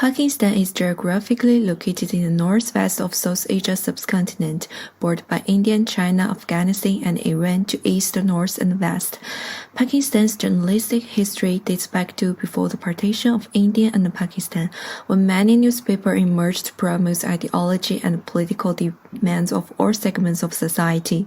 Pakistan is geographically located in the northwest of South Asia subcontinent, bordered by India, China, Afghanistan, and Iran to east, north, and west. Pakistan's journalistic history dates back to before the partition of India and Pakistan, when many newspapers emerged to promote ideology and political demands of all segments of society.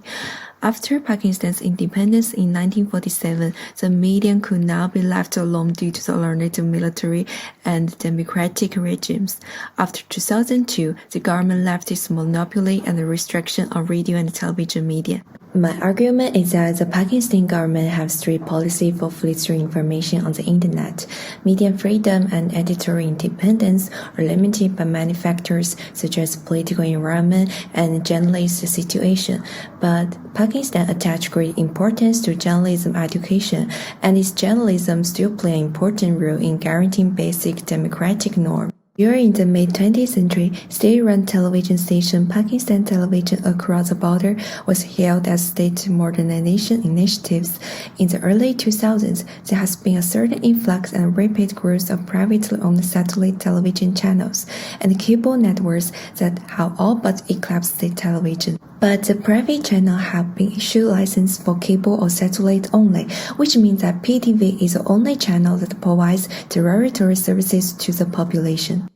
After Pakistan's independence in 1947, the media could not be left alone due to the alternative military and democratic regimes. After 2002, the government left its monopoly and the restriction on radio and television media. My argument is that the Pakistan government has strict policy for filtering information on the internet. Media freedom and editorial independence are limited by many factors such as political environment and journalist situation. But Pakistan attaches great importance to journalism education, and its journalism still play an important role in guaranteeing basic democratic norms. During the mid-20th century, state-run television station Pakistan Television across the border was hailed as state modernization initiatives. In the early 2000s, there has been a certain influx and rapid growth of privately owned satellite television channels and cable networks that have all but eclipsed state television. But the private channels have been issued license for cable or satellite only, which means that PTV is the only channel that provides territorial services to the population.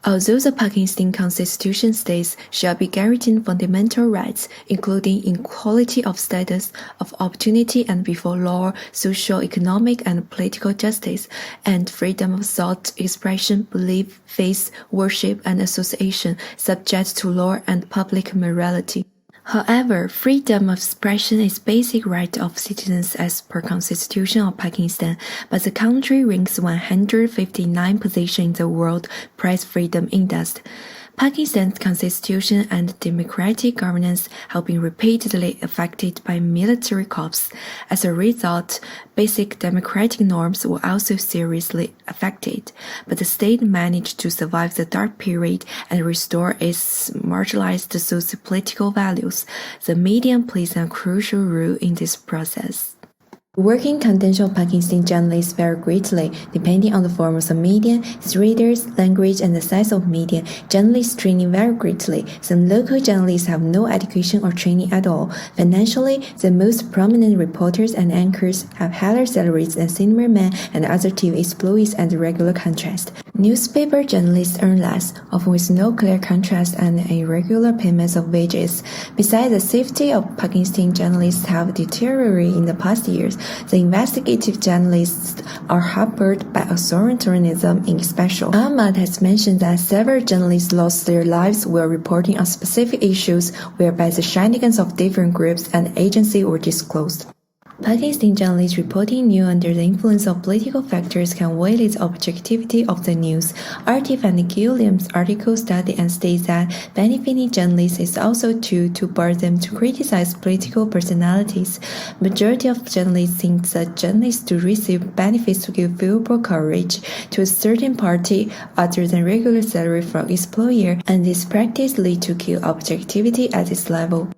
Although the Pakistan Constitution states shall be guaranteed fundamental rights, including equality of status, of opportunity and before law, social, economic and political justice, and freedom of thought, expression, belief, faith, worship and association, subject to law and public morality. However, freedom of expression is basic right of citizens as per Constitution of Pakistan, but the country ranks 159 position in the World Press Freedom Index. Pakistan's constitution and democratic governance have been repeatedly affected by military coups. As a result, basic democratic norms were also seriously affected, but the state managed to survive the dark period and restore its marginalized socio-political values. The media plays a crucial role in this process. Working conditions of Pakistan journalists vary greatly, depending on the form of the media, its readers, language, and the size of media. Journalist training vary greatly. Some local journalists have no education or training at all. Financially, the most prominent reporters and anchors have higher salaries than cinema men and other TV employees under regular contract. Newspaper journalists earn less, often with no clear contract and irregular payments of wages. Besides, the safety of Pakistan journalists have deteriorated in the past years. The investigative journalists are hampered by authoritarianism in special. Ahmad has mentioned that several journalists lost their lives while reporting on specific issues whereby the shenanigans of different groups and agencies were disclosed. Pakistan journalists reporting news under the influence of political factors can violate the objectivity of the news. Artif and Gilliam's article study and states that benefiting journalists is also to bar them to criticize political personalities. Majority of journalists think that journalists to receive benefits to give valuable coverage to a certain party other than regular salary from employer, and this practice leads to kill objectivity at this level.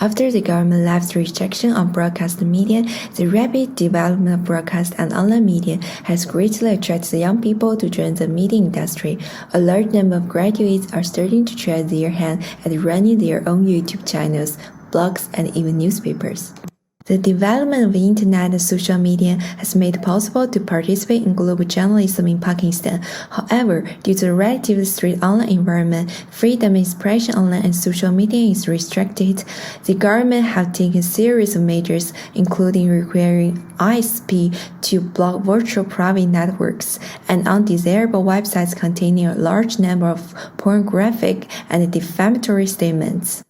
After the government left restriction on broadcast media, the rapid development of broadcast and online media has greatly attracted young people to join the media industry. A large number of graduates are starting to try their hand at running their own YouTube channels, blogs, and even newspapers. The development of the internet and social media has made it possible to participate in global journalism in Pakistan. However, due to the relatively strict online environment, freedom of expression online and social media is restricted. The government have taken a series of measures, including requiring ISP to block virtual private networks and undesirable websites containing a large number of pornographic and defamatory statements.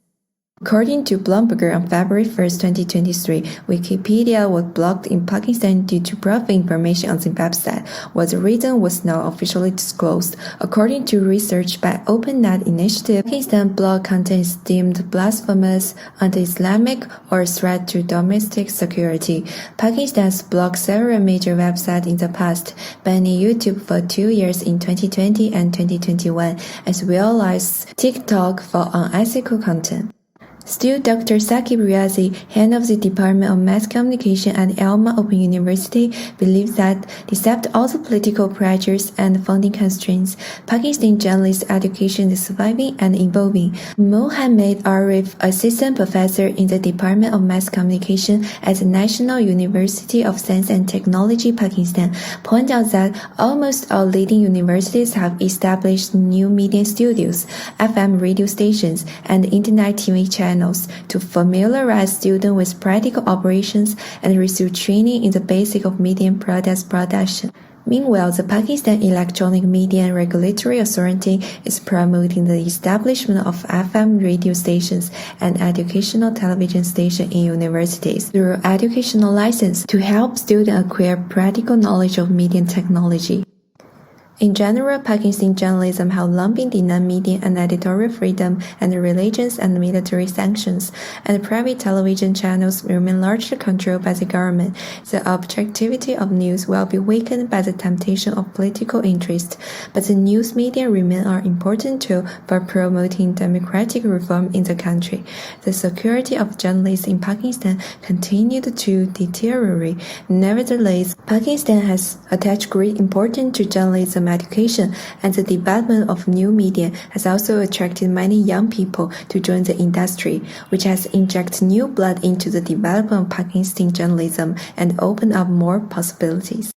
According to Bloomberg on February 1, 2023, Wikipedia was blocked in Pakistan due to private information on the website, while the reason was not officially disclosed. According to research by OpenNet Initiative, Pakistan blog content is deemed blasphemous, anti-Islamic, or a threat to domestic security. Pakistan has blocked several major websites in the past, banning YouTube for 2 years in 2020 and 2021, as well as TikTok for unethical content. Still, Dr. Saqib Riazi, head of the Department of Mass Communication at Alma Open University, believes that despite all the political pressures and funding constraints, Pakistan journalist education is surviving and evolving. Mohammed Arif, assistant professor in the Department of Mass Communication at the National University of Science and Technology, Pakistan, pointed out that almost all leading universities have established new media studios, FM radio stations, and internet TV channels to familiarize students with practical operations and receive training in the basics of media products production. Meanwhile, the Pakistan Electronic Media and Regulatory Authority is promoting the establishment of FM radio stations and educational television stations in universities through educational license to help students acquire practical knowledge of media technology. In general, Pakistan journalism has long been denied media and editorial freedom and religious and military sanctions, and private television channels remain largely controlled by the government. The objectivity of news will be weakened by the temptation of political interest, but the news media remain an important tool for promoting democratic reform in the country. The security of journalists in Pakistan continued to deteriorate. Nevertheless, Pakistan has attached great importance to journalism education, and the development of new media has also attracted many young people to join the industry, which has injected new blood into the development of Pakistan journalism and opened up more possibilities.